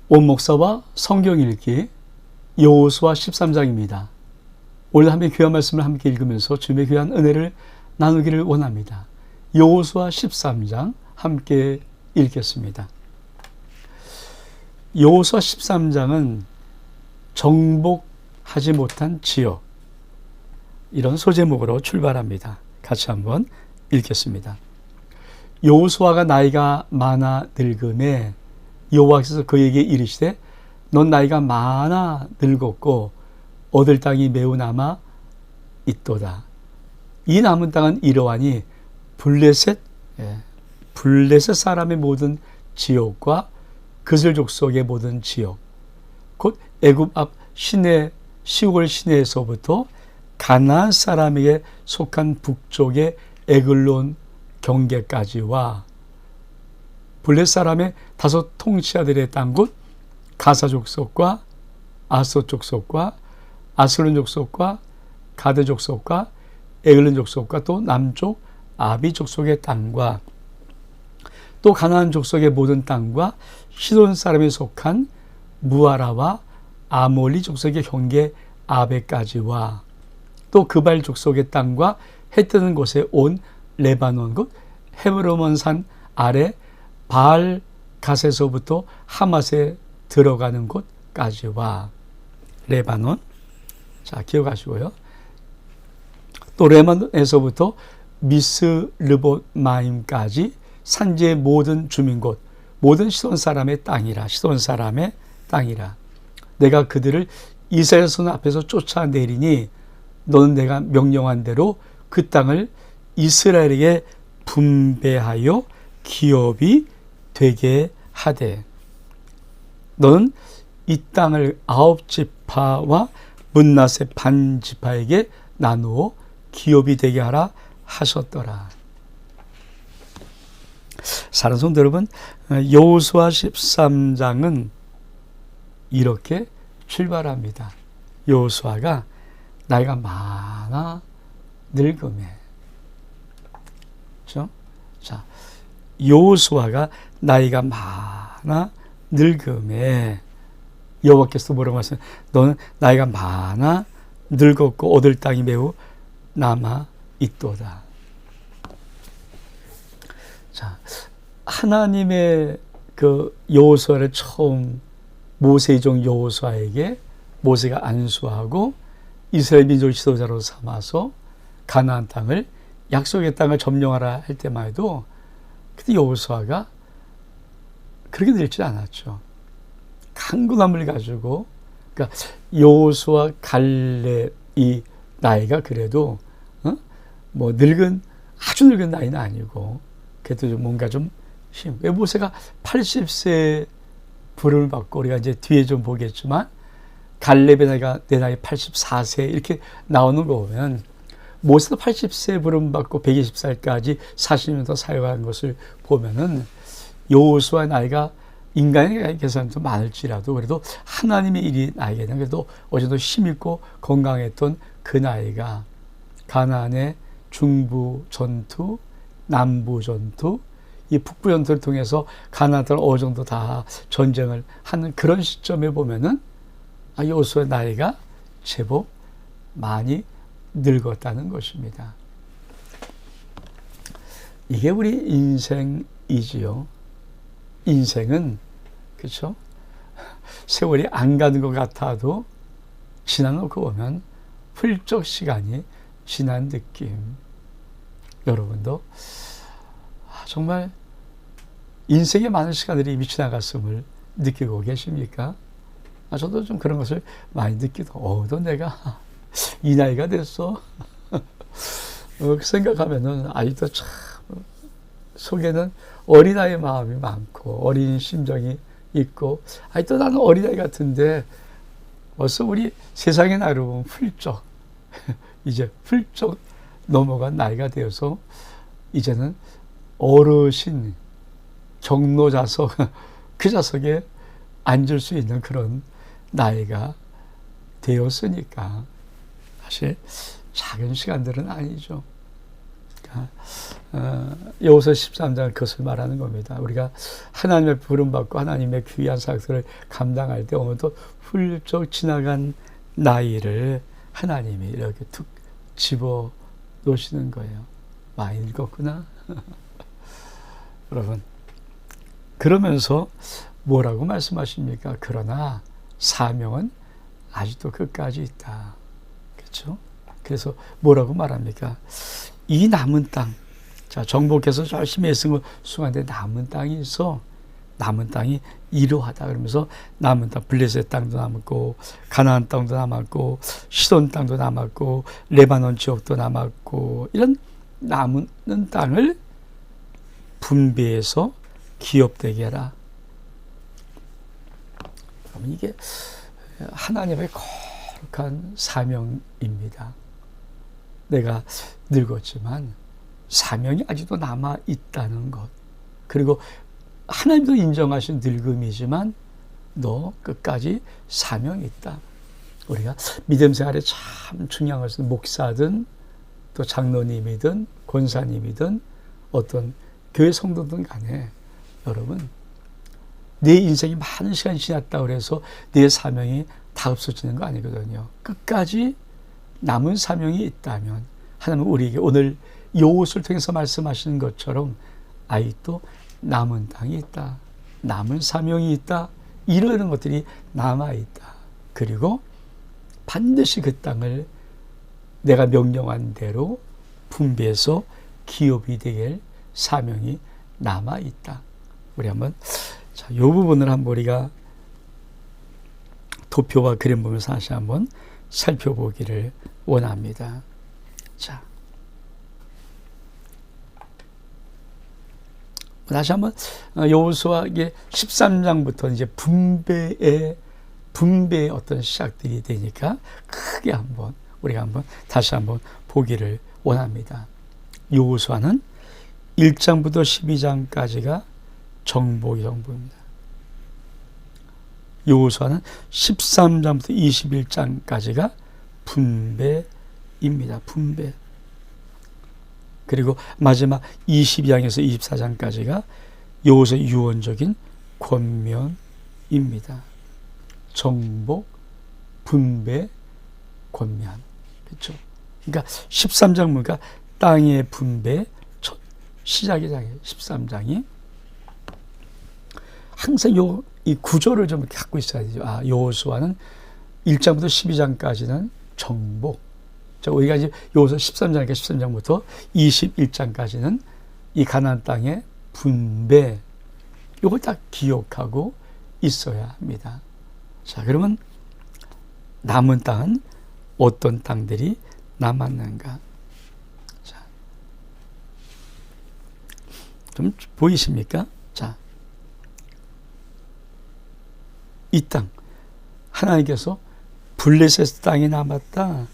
온 목사와 성경 읽기 여호수아 13장입니다. 오늘 함께 귀한 말씀을 함께 읽으면서 주님의 귀한 은혜를 나누기를 원합니다. 여호수아 13장 함께 읽겠습니다. 여호수아 13장은 정복하지 못한 지역, 이런 소제목으로 출발합니다. 같이 한번 읽겠습니다. 여호수아가 나이가 많아 늙음에 여호와께서 그에게 이르시되 넌 나이가 많아 늙었고 얻을 땅이 매우 남아 있도다. 이 남은 땅은 이러하니 블레셋 사람의 모든 지역과 그슬 족속의 모든 지역, 곧 애굽 앞 시골 시내에서부터 가나안 사람에게 속한 북쪽의 에글론 경계까지와 블레셋 사람의 다섯 통치자들의 땅, 곧 가사 족속과 아소 족속과 아슬론 족속과 가드 족속과 에글론 족속과 또 남쪽 아비 족속의 땅과 또 가나안 족속의 모든 땅과 시돈 사람에 속한 무아라와 아몰리 족속의 경계 아베까지와 또 그발 족속의 땅과 해 뜨는 곳에 온 레바논, 곧 헤브론 산 아래 바알 갓에서부터 하맛에 들어가는 곳까지와 레바논, 자 기억하시고요. 또 레바논에서부터 미스르봇마임까지 산지의 모든 주민곳, 모든 시돈 사람의 땅이라. 내가 그들을 이스라엘 손 앞에서 쫓아내리니 너는 내가 명령한 대로 그 땅을 이스라엘에게 분배하여 기업이 되게 하되 너는 이 땅을 9지파와 므낫세 반지파에게 나누어 기업이 되게 하라 하셨더라. 사랑하는 성도 여러분, 여호수아 13장은 이렇게 출발합니다. 여호수아가 나이가 많아 늙음에, 그렇죠? 자, 여호수아가 나이가 많아 늙음에 여호와께서 뭐라고 하셨어요? 너는 나이가 많아 늙었고 얻을 땅이 매우 남아 있도다. 자, 하나님의 그 여호수아를 처음 모세의 종 여호수아에게 모세가 안수하고 이스라엘 민족 지도자로 삼아서 가나안 땅을, 약속의 땅을 점령하라 할 때만 해도 그때 여호수아가 그렇게 늙지 않았죠. 강건함을 가지고, 그러니까 여호수아 갈렙 이 나이가 그래도 뭐 아주 늙은 나이는 아니고 그래도 좀 뭔가 좀 왜 모세가 80세 부름을 받고, 우리가 이제 뒤에 좀 보겠지만 갈렙의 나이가 내 나이 84세 이렇게 나오는 거 보면 모세도 80세 부름 받고 120살까지 40년 더 사역한 것을 보면은 여호수아 나이가 인간의 계산은 좀 많을지라도 그래도 하나님의 일이 나에게는 그래도 어느 정도 힘있고 건강했던 그 나이가 가나안의 중부 전투, 남부 전투, 이 북부 전투를 통해서 가나안을 어느 정도 다 전쟁을 하는 그런 시점에 보면은 여호수아의 나이가 제법 많이 늙었다는 것입니다. 이게 우리 인생이지요. 인생은, 그렇죠? 세월이 안 가는 것 같아도 지나놓고 보면 훌쩍 시간이 지난 느낌. 여러분도 정말 인생의 많은 시간들이 이미 지나갔음을 느끼고 계십니까? 저도 좀 그런 것을 많이 느끼고, 또 내가 이 나이가 됐어. 그 생각하면은 아직도 참 속에는 어린아이의 마음이 많고 어린 심정이 있고, 또 나는 어린아이 같은데 벌써 우리 세상의 나이로 보면 이제 훌쩍 넘어간 나이가 되어서 이제는 어르신 경로좌석 그 좌석에 앉을 수 있는 그런 나이가 되었으니까 사실 작은 시간들은 아니죠. 그러니까 여호수아 13장 그것을 말하는 겁니다. 우리가 하나님의 부름받고 하나님의 귀한 사역을 감당할 때 오늘도 훌쩍 지나간 나이를 하나님이 이렇게 툭 집어 놓으시는 거예요. 많이 늙었구나. 여러분, 그러면서 뭐라고 말씀하십니까? 그러나 사명은 아직도 끝까지 있다. 그렇죠? 그래서 뭐라고 말합니까? 이 남은 땅, 자, 정복해서 열심히 애쓰고 수고하는데 남은 땅이 있어. 남은 땅이 이러하다. 그러면서 남은 땅, 블레셋 땅도 남았고, 가나안 땅도 남았고, 시돈 땅도 남았고, 레바논 지역도 남았고, 이런 남은 땅을 분배해서 기업되게 해라. 그러면 이게 하나님의 거룩한 사명입니다. 내가 늙었지만 사명이 아직도 남아 있다는 것. 그리고 하나님도 인정하신 늙음이지만 너 끝까지 사명이 있다. 우리가 믿음 생활에 참 중요한 것은 목사든 또 장로님이든 권사님이든 어떤 교회 성도든 간에 여러분, 내 인생이 많은 시간이 지났다고 해서 내 사명이 다 없어지는 거 아니거든요. 끝까지 남은 사명이 있다면 하나님은 우리에게 오늘 여호수아를 통해서 말씀하시는 것처럼 아직도 남은 땅이 있다. 남은 사명이 있다. 이러는 것들이 남아있다. 그리고 반드시 그 땅을 내가 명령한 대로 분배해서 기업이 되게 사명이 남아있다. 우리 한번 자, 이 부분을 한번 우리가 도표와 그림 보면서 다시 한번 살펴보기를 원합니다. 자, 다시 한번 여호수아의 13장부터 이제 분배의 어떤 시작들이 되니까 크게 한번 우리가 한번 다시 한번 보기를 원합니다. 여호수아는 1장부터 12장까지가 정복의 정보입니다. 여호수아는 13장부터 21장까지가 분배입니다. 분배. 그리고 마지막 22장에서 24장까지가 여호수아의 유언적인 권면입니다. 정복, 분배, 권면. 그렇죠? 그러니까 13장 뭔가 땅의 분배 첫 시작이잖아요. 13장이 항상 이 구조를 좀 갖고 있어야 되죠. 여호수아는 1장부터 12장까지는 정복. 자, 우리가 이제 여호수아 13장이니까 13장부터 21장까지는 이 가나안 땅의 분배. 이걸 딱 기억하고 있어야 합니다. 자, 그러면 남은 땅은 어떤 땅들이 남았는가? 자, 좀 보이십니까? 자, 이 땅 하나님께서 블레셋 땅이 남았다.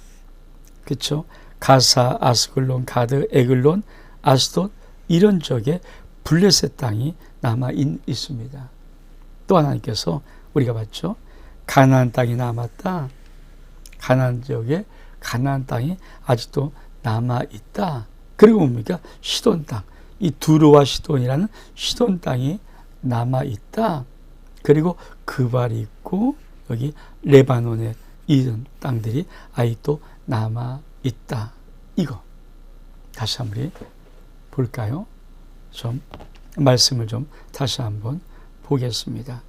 그렇죠? 가사, 아스글론, 가드, 에글론, 아스돗 이런 쪽에 블레셋 땅이 남아 있습니다. 또 하나님께서 우리가 봤죠? 가나안 땅이 남았다. 가나안 지역에 가나안 땅이 아직도 남아 있다. 그리고 뭡니까? 시돈 땅. 이 두루와 시돈이라는 시돈 땅이 남아 있다. 그리고 그발이 있고 여기 레바논의 이런 땅들이 아직도 남아 있다. 이거 다시 한번 볼까요? 좀 말씀을 좀 다시 한번 보겠습니다.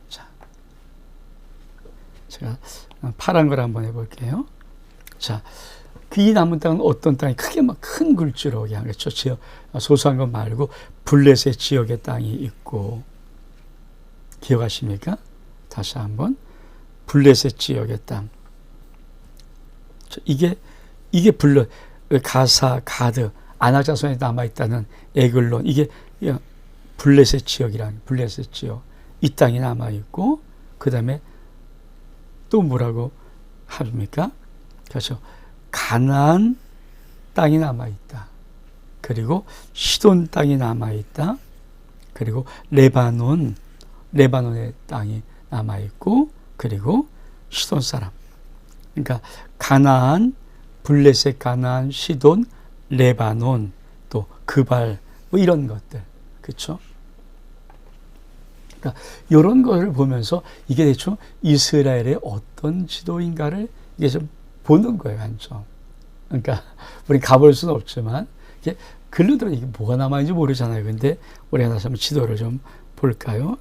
자, 제가 파란 걸 한번 해볼게요. 자, 이 남은 땅은 어떤 땅이 크게 막 큰 글자로 그냥 그렇죠. 소소한 것 말고 블레셋 지역의 땅이 있고 기억하십니까? 다시 한번 블레셋 지역의 땅. 이게 가사, 가드, 아낙자손에 남아 있다는 에글론 이게 블레셋 지역이라는 블레셋 지역 이 땅이 남아 있고 그 다음에 또 뭐라고 합니까? 그렇죠. 가나안 땅이 남아 있다. 그리고 시돈 땅이 남아 있다. 그리고 레바논의 땅이 남아 있고 그리고 시돈 사람 그러니까 가나안, 블레셋, 가나안, 시돈, 레바논, 또 그발 뭐 이런 것들, 그렇죠? 그러니까 이런 것을 보면서 이게 대충 이스라엘의 어떤 지도인가를 이게 좀 보는 거예요, 한점. 그러니까 우리 가볼 수는 없지만 이게 글로 들어 이게 뭐가 남아있는지 모르잖아요. 근데 우리가 다시 한번 지도를 좀 볼까요?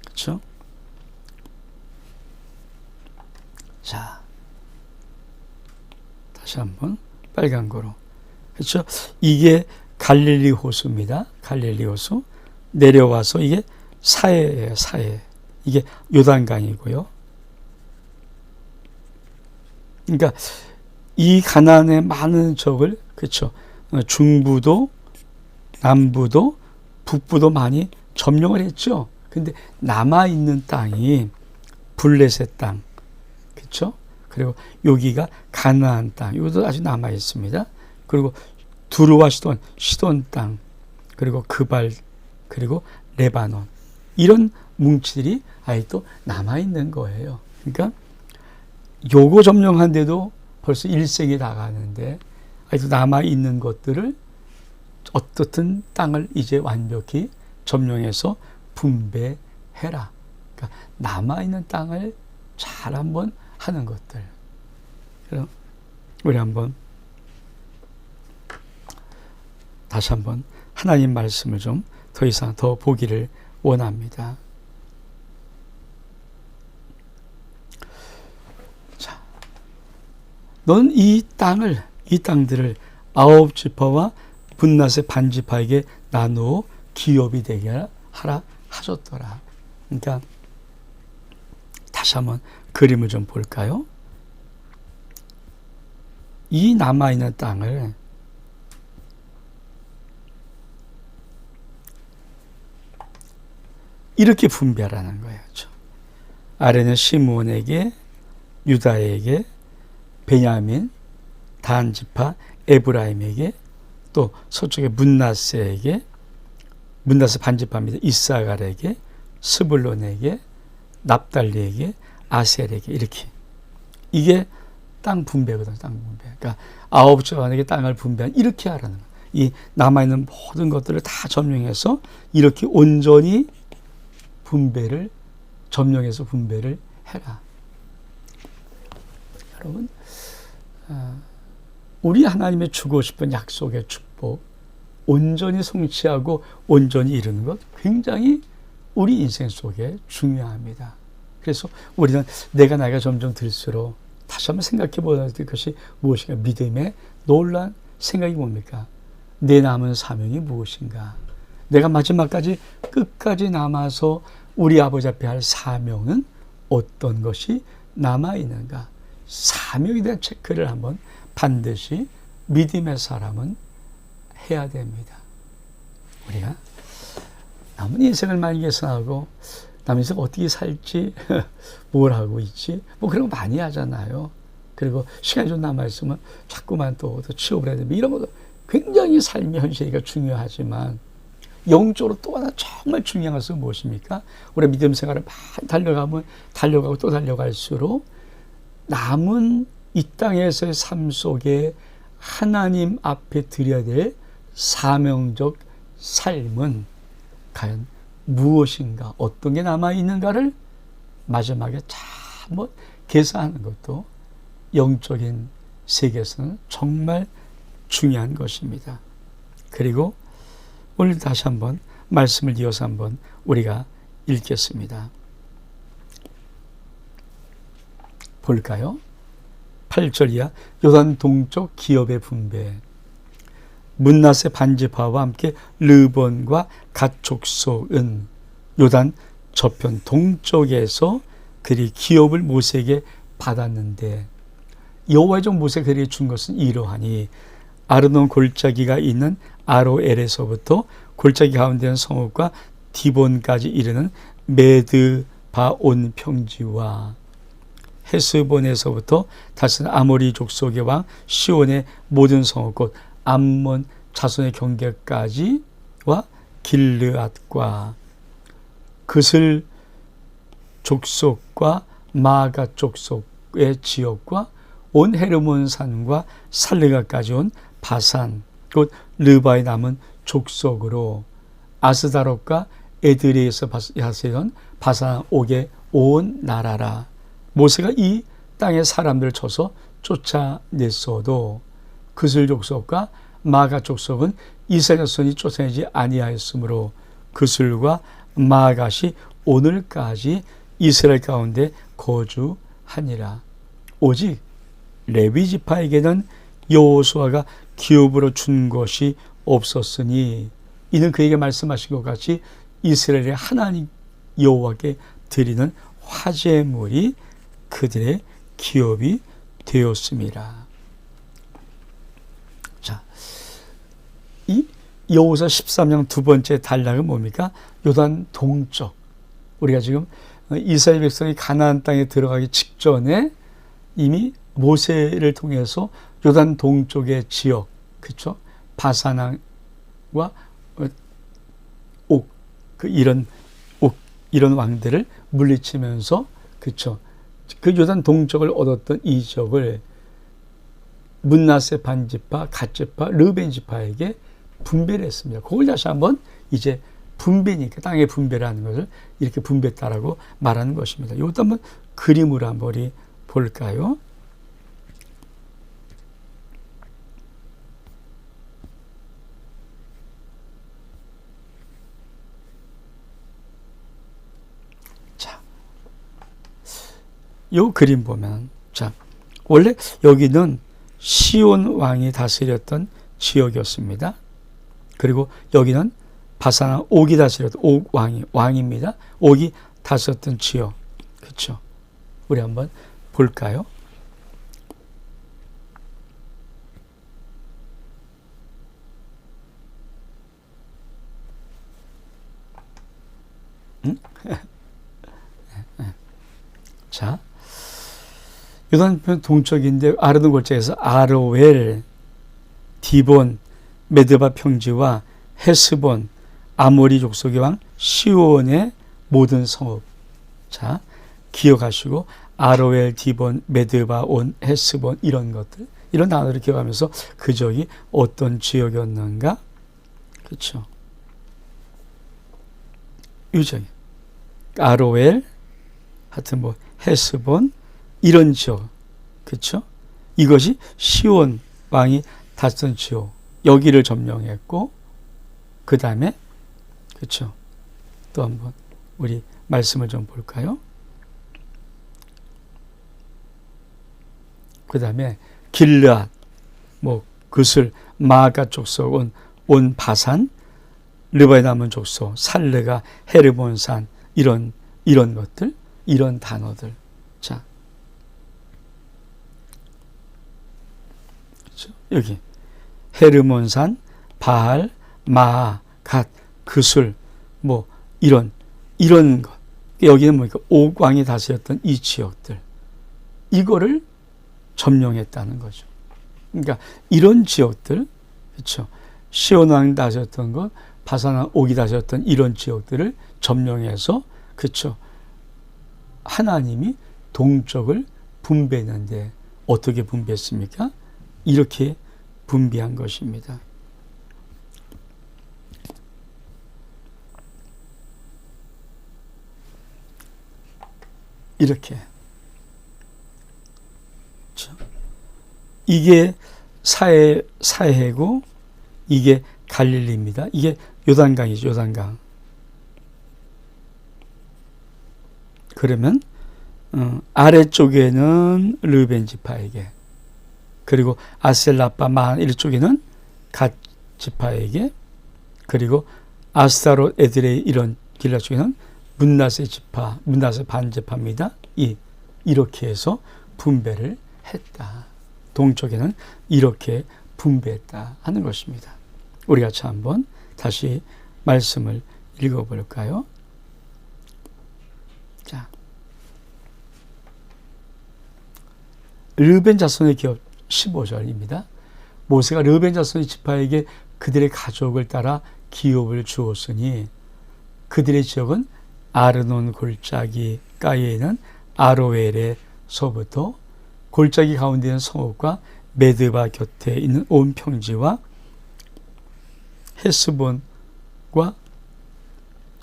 그렇죠? 자, 다시 한번 빨간 거로. 그렇죠? 이게 갈릴리 호수입니다. 갈릴리 호수. 내려와서 이게 사해예요, 사해. 이게 요단강이고요. 그러니까 이 가나안의 많은 적을, 그렇죠, 중부도 남부도 북부도 많이 점령을 했죠. 근데 남아있는 땅이 블레셋 땅, 그렇죠? 그리고 여기가 가나안 땅, 이것도 아직 남아있습니다. 그리고 두루와 시돈 땅, 그리고 그발, 그리고 레바논, 이런 뭉치들이 아직도 남아있는 거예요. 그러니까 요거 점령한데도 벌써 1세기 다 가는데 아직도 남아있는 것들을 어떻든 땅을 이제 완벽히 점령해서 분배해라. 그러니까 남아있는 땅을 잘 한번 하는 것들. 그럼 우리 한번 다시 한번 하나님 말씀을 좀 더 이상 더 보기를 원합니다. 자, 넌 이 땅들을 9지파와 분낫의 반지파에게 나누어 기업이 되게 하라 하셨더라. 그러니까 다시 한번 그림을 좀 볼까요? 이 남아있는 땅을 이렇게 분배하라는 거예요. 아래는 시므온에게, 유다에게, 베냐민, 단지파, 에브라임에게, 또 서쪽에 문나세에게, 문나세 반지파입니다. 이사갈에게, 스불론에게, 납달리에게, 아셀에게, 이렇게. 이게 땅 분배거든요. 땅 분배. 그러니까 9지파에게 땅을 분배한, 이렇게 하라는 거예요. 이 남아있는 모든 것들을 다 점령해서 이렇게 온전히 점령해서 분배를 해라. 여러분, 우리 하나님의 주고 싶은 약속의 축복, 온전히 성취하고 온전히 이루는 것 굉장히 우리 인생 속에 중요합니다. 그래서 우리는 내가 나이가 점점 들수록 다시 한번 생각해 보아야 될 것이 무엇인가? 믿음의 놀라운 생각이 뭡니까? 내 남은 사명이 무엇인가? 내가 마지막까지 끝까지 남아서 우리 아버지 앞에 할 사명은 어떤 것이 남아있는가? 사명에 대한 체크를 한번 반드시 믿음의 사람은 해야 됩니다. 우리가 남은 인생을 많이 계산하고 남은 인생 어떻게 살지, 뭘 하고 있지, 뭐 그런 거 많이 하잖아요. 그리고 시간이 좀 남아있으면 자꾸만 또 취업을 해야 되면 이런 것도 굉장히 삶의 현실이가 중요하지만 영적으로 또 하나 정말 중요한 것은 무엇입니까? 우리 믿음 생활을 많이 달려가고 또 달려갈수록 남은 이 땅에서의 삶 속에 하나님 앞에 드려야 될 사명적 삶은 과연 무엇인가, 어떤 게 남아있는가를 마지막에 잘 한번 계산하는 것도 영적인 세계에서는 정말 중요한 것입니다. 그리고 오늘 다시 한번 말씀을 이어서 한번 우리가 읽겠습니다. 볼까요? 8절 이하 요단 동쪽 기업의 분배. 문나세 반지파와 함께 르본과 갓 족속은 요단 저편 동쪽에서 그리 기업을 모세에게 받았는데 여호와의 종 모세가 그에게 준 것은 이러하니 아르논 골짜기가 있는 아로엘에서부터 골짜기 가운데 있는 성읍과 디본까지 이르는 메드바온 평지와 헤스본에서부터 다스는 아모리 족속의 왕 시온의 모든 성읍 곧 암몬 자손의 경계까지와 길르앗과 그슬 족속과 마가 족속 동쪽의 지역과 온 헤르몬 산과 살르가까지 온 바산 곧 르바의 남은 족속으로 아스다롯과 에드레에서 다스리던 바산 옥의 온 나라라. 모세가 이 땅의 사람들을 쳐서 쫓아냈어도 그슬 족속과 마가 족속은 이스라엘 자손이 쫓아내지 아니하였으므로 그슬과 마갓이 오늘까지 이스라엘 가운데 거주하니라. 오직 레위 지파에게는 여호수아가 기업으로 준 것이 없었으니 이는 그에게 말씀하신 것 같이 이스라엘의 하나님 여호와께 드리는 화제물이 그들의 기업이 되었습니다. 자, 이 여호수아 13장 두 번째 단락은 뭡니까? 요단 동쪽. 우리가 지금 이스라엘 백성이 가나안 땅에 들어가기 직전에 이미 모세를 통해서 요단 동쪽의 지역, 그렇죠? 바산왕과 옥, 이런 왕들을 물리치면서, 그렇죠? 그 요단 동쪽을 얻었던 이 지역을 므낫세 반지파, 갓지파, 르벤 지파에게 분배를 했습니다. 그걸 다시 한번 이제 분배니까 땅의 분배라는 것을 이렇게 분배했다라고 말하는 것입니다. 이것도 한번 그림으로 한번 우리 볼까요? 자, 이 그림 보면, 자, 원래 여기는 시온 왕이 다스렸던 지역이었습니다. 그리고 여기는 바산 옥이 다스렸던 옥 왕입니다. 옥이 다스렸던 지역, 그렇죠? 우리 한번 볼까요? 자, 요단편 동쪽인데 아르논 골짜기에서 아로웰, 디본, 메드바 평지와 헤스본, 아모리 족속의 왕 시온의 모든 성읍. 자, 기억하시고 아로웰, 디본, 메드바, 온, 헤스본 이런 것들, 이런 단어를 기억하면서 그 지역이 어떤 지역이었는가? 그렇죠? 이 지역, 아로웰, 하여튼 뭐 헤스본 이런 지역, 그렇죠? 이것이 시온 왕이 다스던 지역, 여기를 점령했고, 그 다음에, 그렇죠? 또 한번 우리 말씀을 좀 볼까요? 그 다음에 길르앗, 뭐 그슬, 마가 족속, 온 바산, 르바의 남은 족속, 살르가, 헤르몬산 이런 것들, 이런 단어들. 자, 그렇죠? 여기 헤르몬산, 바알, 마아, 갓, 그술, 뭐 이런 것. 여기는 뭐니까 옥 왕이 다스렸던 이 지역들, 이거를 점령했다는 거죠. 그러니까 이런 지역들, 그렇죠? 시온 왕이 다스렸던 것, 바산 왕 옥이 다스렸던 이런 지역들을 점령해서, 그렇죠? 하나님이 동쪽을 분배했는데 어떻게 분배했습니까? 이렇게 분배한 것입니다. 이렇게. 이게 사해고 이게 갈릴리입니다. 이게 요단강이죠. 요단강. 그러면 아래쪽에는 르벤 지파에게, 그리고 아셀, 라빠, 마한 이쪽에는 갓 지파에게, 그리고 아스타롯, 에드레이 이런 길라 쪽에는 므낫세 지파, 므낫세 반 지파입니다. 이렇게 해서 분배를 했다. 동쪽에는 이렇게 분배했다 하는 것입니다. 우리 같이 한번 다시 말씀을 읽어볼까요? 자, 르벤 자손의 기업 15절입니다. 모세가 르벤 자손의 지파에게 그들의 가족을 따라 기업을 주었으니 그들의 지역은 아르논 골짜기 가에 있는 아로웰에서부터 골짜기 가운데 있는 성읍과 메드바 곁에 있는 온 평지와 헤스본과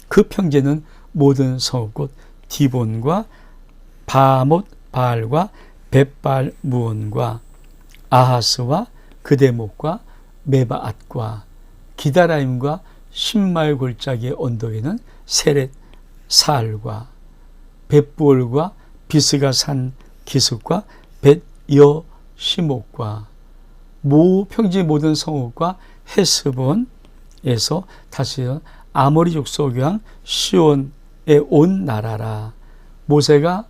그 평지는 모든 성읍 곧 디본과 바못 바알과 벳발 무온과 아하스와 그대목과 메바앗과 기다라임과 신말 골짜기의 언덕에는 세렛 사알과 벳부올과 비스가 산 기슭과 벳여 시목과 평지 모든 성읍과 헤스본에서 다시 아모리 족속 왕 시온의 온 나라라. 모세가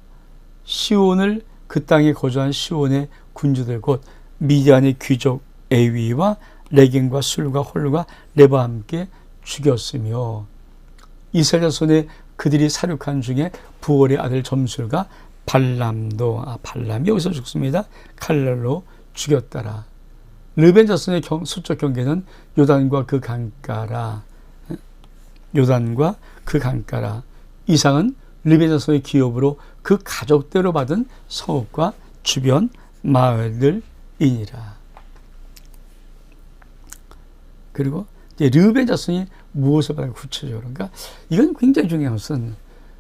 시온을 그 땅에 거주한 시온의 군주들 곧 미디안의 귀족 에위와 레긴과 술과 홀과 레바 함께 죽였으며 이스라엘 자손의 그들이 사륙한 중에 부올의 아들 점술과 발람도 발람이 여기서 죽습니다. 칼날로 죽였더라. 르벤 자손의 수적 경계는 요단과 그 강가라. 요단과 그 강가라. 이상은 르벤 자손의 기업으로 그 가족대로 받은 성읍과 주변 마을들이니라. 그리고 이제 르벤 자손이 무엇을 받는 구체적으로 그러니까 이건 굉장히 중요한 것은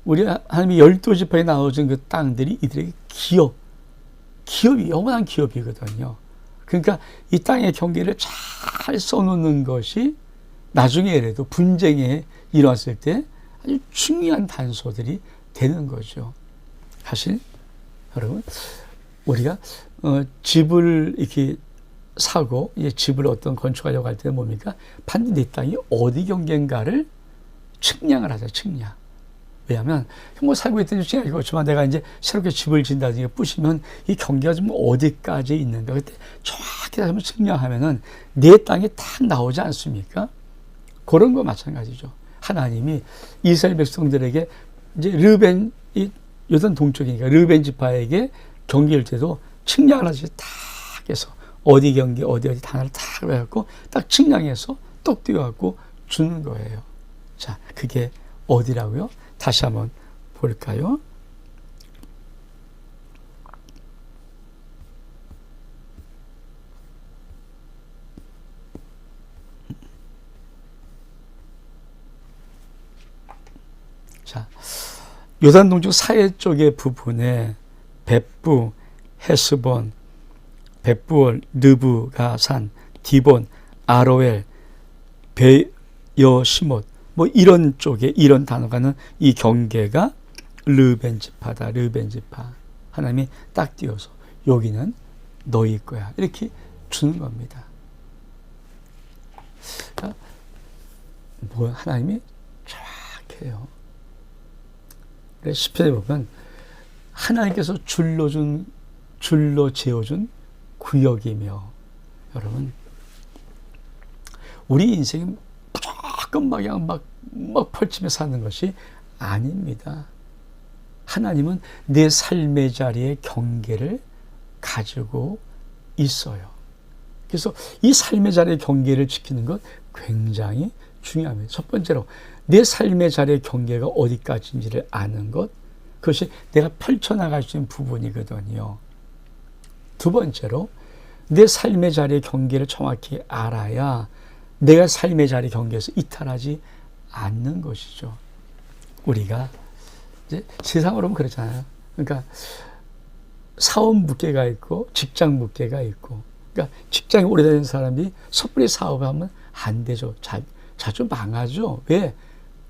우리 하나님이 12지파에 나눠진 그 땅들이 이들에게 기업이 영원한 기업이거든요. 그러니까 이 땅의 경계를 잘 써놓는 것이 나중에라도 분쟁에 일어났을 때 아주 중요한 단서들이 되는 거죠. 사실 여러분 우리가 집을 이렇게 사고 이제 집을 어떤 건축하려고 할 때는 뭡니까? 반드시 내 땅이 어디 경계인가를 측량을 하자. 측량. 왜냐하면 뭐 살고 있던 중에 그렇지만 내가 이제 새롭게 집을 짓는다든지 부시면 이 경계가 좀 어디까지 있는가 그때 정확히 한번 측량하면은 내 땅에 딱 나오지 않습니까? 그런 거 마찬가지죠. 하나님이 이스라엘 백성들에게 이제 르벤 이 요단 동쪽이니까 르벤 지파에게 경계일 때도 측량을 하듯이 딱 해서 어디 경계 어디 단어를 딱 해갖고 딱 측량해서 똑 띄워갖고 주는 거예요. 자, 그게 어디라고요? 다시 한번 볼까요? 자, 요단 동쪽 사해 쪽의 부분에 벳부, 헤스본, 벳부올, 느부가산, 디본, 아로엘, 베여시못 뭐 이런 쪽에 이런 단어가는 이 경계가 르벤 지파다. 르벤 지파. 하나님이 딱 띄워서 여기는 너희 거야. 이렇게 주는 겁니다. 그러니까 뭐 하나님이 정확해요. 그래서 시편에 보면 하나님께서 줄로 지어준 구역이며 여러분 우리 인생이 무조건 막 펼치며 사는 것이 아닙니다. 하나님은 내 삶의 자리에 경계를 가지고 있어요. 그래서 이 삶의 자리의 경계를 지키는 것 굉장히 중요합니다. 첫 번째로 내 삶의 자리의 경계가 어디까지인지를 아는 것 그것이 내가 펼쳐나갈 수 있는 부분이거든요. 두 번째로 내 삶의 자리의 경계를 정확히 알아야 내가 삶의 자리 경계에서 이탈하지 않는 것이죠. 우리가 이제 세상으로 보면 그렇잖아요. 그러니까 사업 묵계가 있고 직장 묵계가 있고 그러니까 직장에 오래된 사람이 섣불리 사업을 하면 안 되죠. 자주 망하죠. 왜?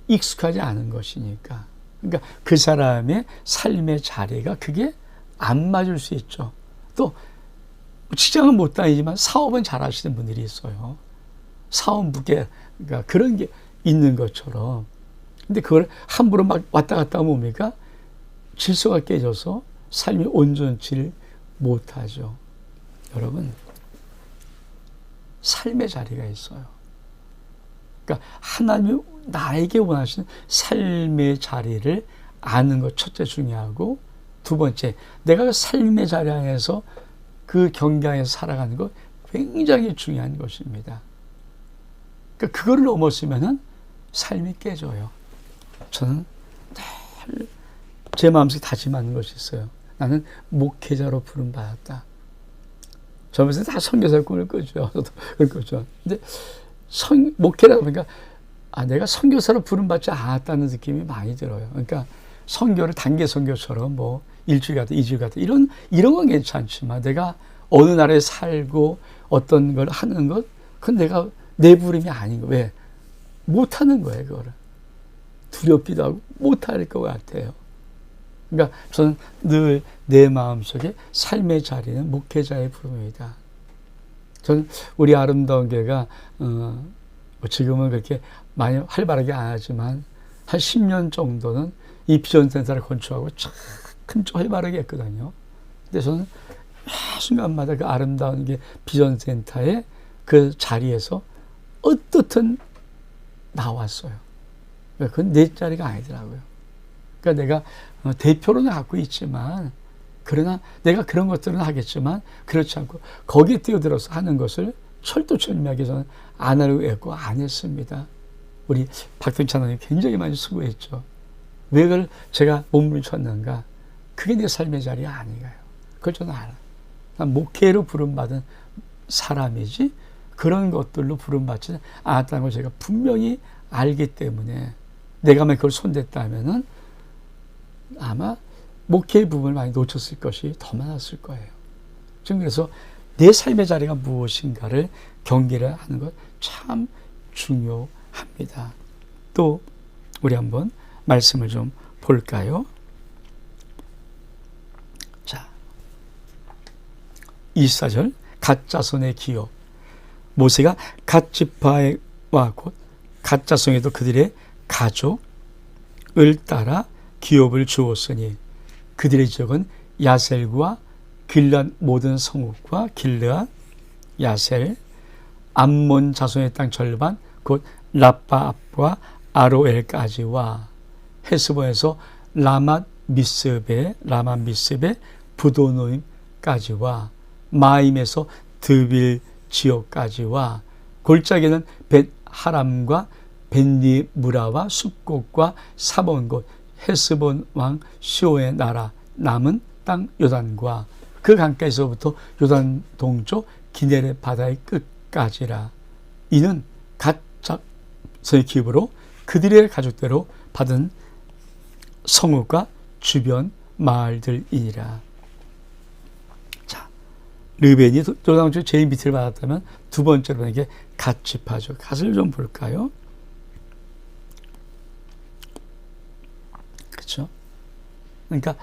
익숙하지 않은 것이니까. 그러니까 그 사람의 삶의 자리가 그게 안 맞을 수 있죠. 또 직장은 못 다니지만 사업은 잘 하시는 분들이 있어요. 사업 무게 그러니까 그런 게 있는 것처럼. 근데 그걸 함부로 막 왔다 갔다 하면 뭡니까? 질서가 깨져서 삶이 온전치 못하죠. 여러분 삶의 자리가 있어요. 그러니까 하나님이 나에게 원하시는 삶의 자리를 아는 것 첫째 중요하고 두 번째 내가 그 삶의 자리 안에서 그 경계에서 살아가는 것 굉장히 중요한 것입니다. 그러니까 그거를 넘었으면은 삶이 깨져요. 저는 늘 제 마음속에 다짐하는 것이 있어요. 나는 목회자로 부름받았다. 저면서 다 선교사의 꿈을 꾸죠. 저도 그럴 거죠. 근데 목회라고 보니까 내가 선교사로 부름받지 않았다는 느낌이 많이 들어요. 그러니까 선교를 단계 선교처럼 뭐 일주일 갔다 2주일 갔다 이런 건 괜찮지만 내가 어느 나라에 살고 어떤 걸 하는 것 그건 내 부름이 아닌 거예요. 왜? 못하는 거예요. 그거를. 두렵기도 하고 못할 것 같아요. 그러니까 저는 늘 내 마음속에 삶의 자리는 목회자의 부름이다. 저는 우리 아름다운 교회가 지금은 그렇게 많이 활발하게 안 하지만 한 10년 정도는 이 비전센터를 건축하고 큰 활발하게 했거든요. 근데 저는 순간마다 그 아름다운 게 비전센터의 그 자리에서 어떻든 나왔어요. 그건 내 자리가 아니더라고요. 그러니까 내가 대표로는 갖고 있지만 그러나 내가 그런 것들은 하겠지만 그렇지 않고 거기에 뛰어들어서 하는 것을 철두철미하게 저는 안 하려고 했고 안 했습니다. 우리 박동찬 원장님 굉장히 많이 수고했죠. 왜 그걸 제가 몸부림쳤는가? 그게 내 삶의 자리가 아닌가요? 그걸 저는 알아요. 난 목회로 부름받은 사람이지 그런 것들로 부름받지는 않았다는 걸 제가 분명히 알기 때문에 내가 만약 그걸 손댔다면은 아마 목회의 부분을 많이 놓쳤을 것이 더 많았을 거예요. 지금 그래서 내 삶의 자리가 무엇인가를 경계를 하는 것 참 중요합니다. 또 우리 한번 말씀을 좀 볼까요? 자, 24절 갓자손의 기업. 모세가 갓지파와 곧 갓자손에도 그들의 가족을 따라 기업을 주었으니 그들의 지역은 야셀과 길앗 모든 성읍과 길르앗, 야셀, 암몬 자손의 땅 절반 곧 라빠 앞과 아로엘까지와 헤스본에서 라맛 미스베 부도노임까지와 마임에서 드빌 지역까지와 골짜기는 벳 하람과 벤니무라와 숲곳과 사본 곳 헤스본 왕 시오의 나라 남은 땅 요단과 그 강가에서부터 요단 동쪽 기네렛 바다의 끝까지라. 이는 갓자손의 기업으로 그들의 가족대로 받은 성읍과 주변 마을들이니라. 자, 르벤이 요단 동쪽 제일 밑을 받았다면 두 번째로 이게 갓지파죠. 갓을 좀 볼까요? 그렇죠? 그러니까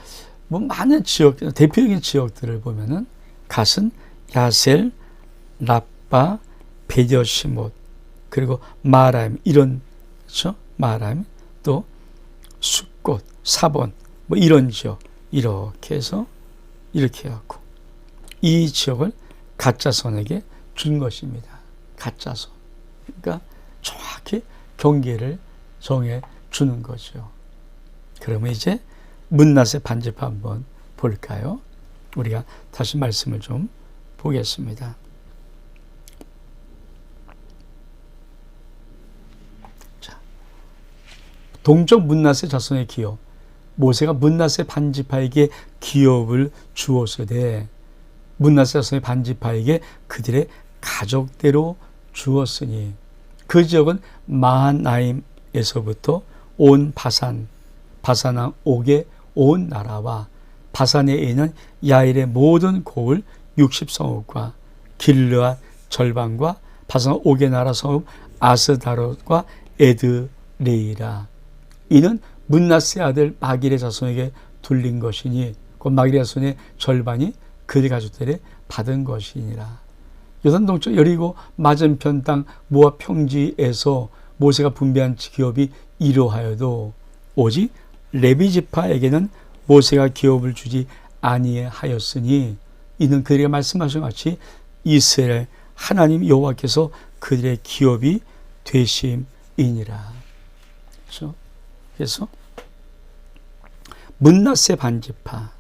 뭐 많은 지역, 대표적인 지역들을 보면은 갓은 야셀, 라빠, 베디어시못, 그리고 마라임 이런 그렇죠? 마라임 또 숫곳, 사본 뭐 이런 지역 이렇게 해서 이렇게 해갖고 이 지역을 갓자손에게 준 것입니다. 갓자손. 그러니까 정확히 경계를 정해 주는 거죠. 그러면 이제 문낫의 반지파 한번 볼까요? 우리가 다시 말씀을 좀 보겠습니다. 자, 동쪽 문낫의 자손의 기업. 모세가 문낫의 반지파에게 기업을 주었으되 문낫의 자손의 반지파에게 그들의 가족대로 주었으니 그 지역은 마하나임에서부터 온 바산왕 옥의 온 나라와 바산에 있는 야일의 모든 고을 60성읍과 길르앗 절반과 바산 옥의 나라 성읍 아스다롯과 에드레이라. 이는 문낫의 아들 마길의 자손에게 둘린 것이니 그 마길의 자손의 절반이 그들의 가족들이 받은 것이니라. 요단 동쪽 여리고 맞은편 땅 모압 평지에서 모세가 분배한 기업이 이러하여도 오직 레위 지파에게는 모세가 기업을 주지 아니하였으니 이는 그들에게 말씀하신 같이 이스라엘 하나님 여호와께서 그들의 기업이 되심이니라. 그렇죠? 그래서 문낫의 반지파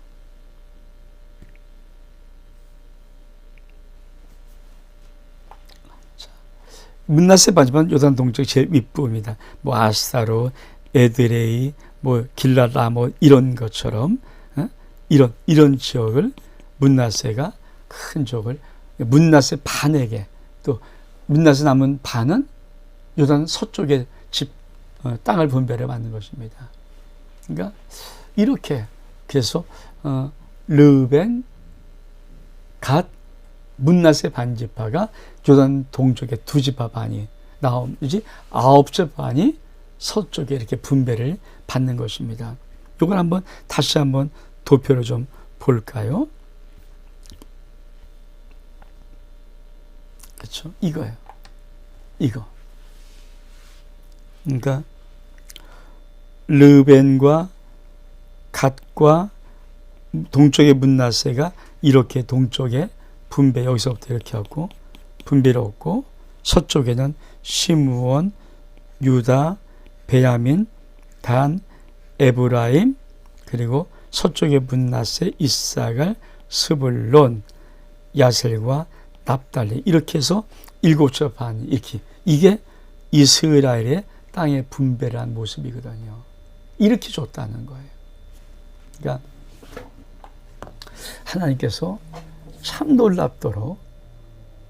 문낫의 반지파는 요단 동쪽 제일 윗부입니다. 뭐 아스타로, 에드레이, 뭐 길라라 뭐 이런 것처럼 이런 지역을 므낫세가 큰 지역을 므낫세 반에게, 또 므낫세 남은 반은 요단 서쪽에 땅을 분배를 받는 것입니다. 그러니까 이렇게 그래서 르벤, 갓, 므낫세 반지파가 요단 동쪽에 두 지파 반이 나오지 9지파반이 서쪽에 이렇게 분배를 받는 것입니다. 이걸 한번 다시 한번 도표로 좀 볼까요? 그렇죠? 이거예요. 이거. 그러니까 르벤과 갓과 동쪽의 므낫세가 이렇게 동쪽에 분배, 여기서부터 이렇게 하고 분배를 얻고, 서쪽에는 시므온, 유다, 베냐민, 단, 에브라임, 그리고 서쪽의 므낫세, 이사갈, 스불론, 야셀과 납달리, 이렇게 해서 7조 반, 이렇게, 이게 이스라엘의 땅의 분배를 한 모습이거든요. 이렇게 줬다는 거예요. 그러니까 하나님께서 참 놀랍도록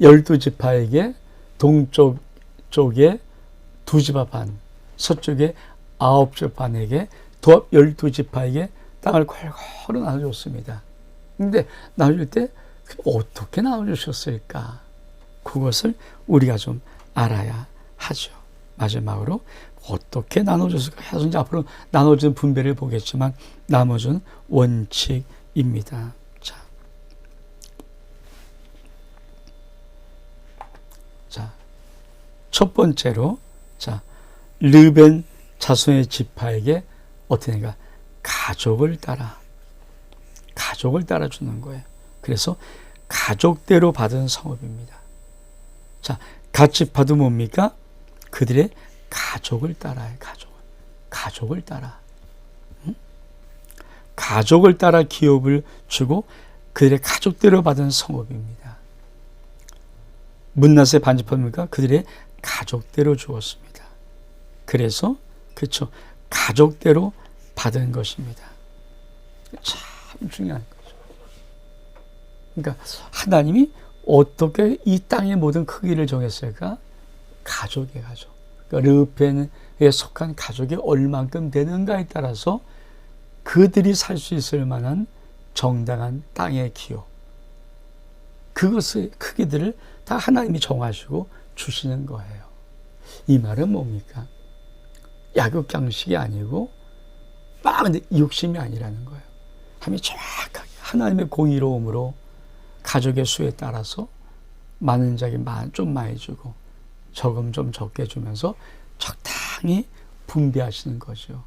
12지파에게 동쪽 쪽에 2지파 반, 서쪽에 9지파 반에게 12지파에게 땅을 골고루 나눠줬습니다. 그런데 나눠줄 때 어떻게 나눠주셨을까? 그것을 우리가 좀 알아야 하죠. 마지막으로 어떻게 나눠줬을까 해서 이제 앞으로 나눠준 분배를 보겠지만, 나눠준 원칙입니다. 자, 첫 번째로, 자, 르벤 자손의 지파에게 어떻게 하는가? 가족을 따라 주는 거예요. 그래서 가족대로 받은 성읍입니다. 자, 갓 지파도 뭡니까? 그들의 가족을 따라요. 가족을 따라. 가족을 따라 기업을 주고 그들의 가족대로 받은 성읍입니다. 므낫세 반지파입니까? 그들의 가족대로 주었습니다. 그래서 그렇죠, 가족대로 받은 것입니다. 참 중요한 거죠. 그러니까 하나님이 어떻게 이 땅의 모든 크기를 정했을까? 가족의 가족. 그러니까 르벤에 속한 가족이 얼만큼 되는가에 따라서 그들이 살 수 있을 만한 정당한 땅의 기호, 그것의 크기들을 다 하나님이 정하시고 주시는 거예요. 이 말은 뭡니까? 약육강식이 아니고 막 욕심이 아니라는 거예요. 하나님이 정확하게 하나님의 공의로움으로 가족의 수에 따라서 많은 자에게 좀 많이 주고 적음 좀 적게 주면서 적당히 분배하시는 거죠.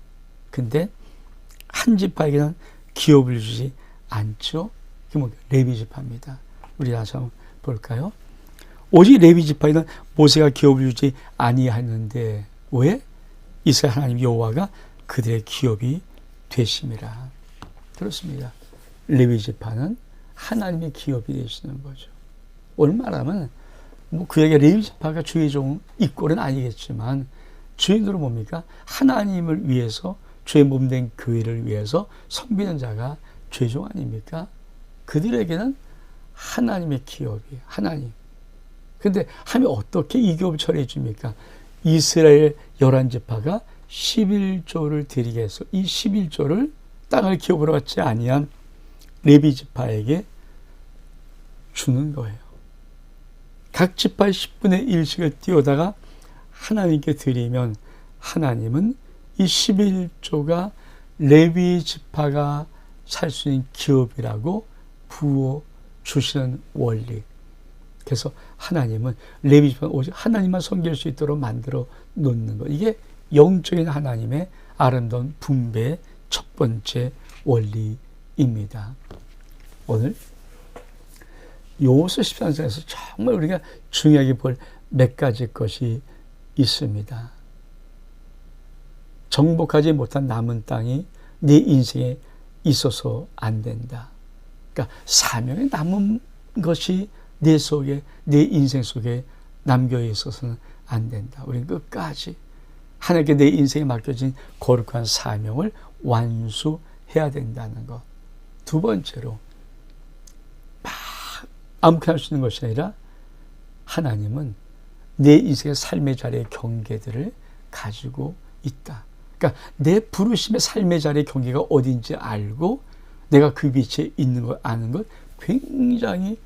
근데 한 지파에게는 기업을 주지 않죠. 그게 레위 지파입니다. 우리 다시 한번 볼까요? 오직 레위 지파에는 모세가 기업을 주지 아니하는데 왜? 이스라엘 하나님 여호와가 그들의 기업이 되심이라. 그렇습니다. 레위 지파는 하나님의 기업이 되시는 거죠. 얼마나면 그에게 레위 지파가 주의 종 이꼴은 아니겠지만 주인으로 뭡니까? 하나님을 위해서, 주의 몸된 교회를 위해서 섬기는 자가 죄종 아닙니까? 그들에게는 하나님의 기업이에요. 하나님. 근데 하나님이 어떻게 이 기업을 처리해 줍니까? 이스라엘 11지파가 11조를 드리게 해서 이 11조를 땅을 기업으로 받지 아니한 레위 지파에게 주는 거예요. 각 지파의 10분의 1씩을 띄우다가 하나님께 드리면 하나님은 이 11조가 레위 지파가 살 수 있는 기업이라고 부어 주시는 원리. 그래서 하나님은 레위 지파는 오직 하나님만 섬길 수 있도록 만들어 놓는 것. 이게 영적인 하나님의 아름다운 분배의 첫 번째 원리입니다. 오늘 여호수아 13장에서 정말 우리가 중요하게 볼 몇 가지 것이 있습니다. 정복하지 못한 남은 땅이 내 인생에 있어서 안 된다. 그러니까 사명에 남은 것이 내 속에, 내 인생 속에 남겨 있어서는 안 된다. 우리는 끝까지 하나님께 내 인생에 맡겨진 거룩한 사명을 완수해야 된다는 것. 두 번째로 막 아무렇게나 할 수 있는 것이 아니라 하나님은 내 인생의 삶의 자리의 경계들을 가지고 있다. 그러니까 내 부르심의 삶의 자리의 경계가 어딘지 알고 내가 그 위치에 있는 걸 아는 것 굉장히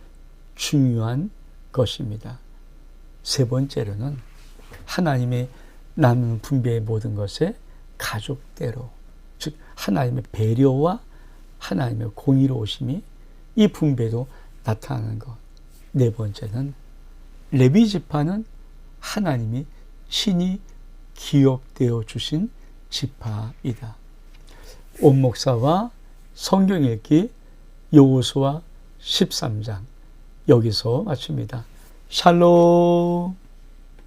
중요한 것입니다. 세 번째로는 하나님의 나누는 분배의 모든 것에 가족대로, 즉 하나님의 배려와 하나님의 공의로우심이 이 분배도 나타나는 것. 네 번째는 레위 지파는 하나님이 친히 기업되어 주신 지파이다. 온 목사와 성경 읽기 여호수아 13장 여기서 마칩니다. 샬롬.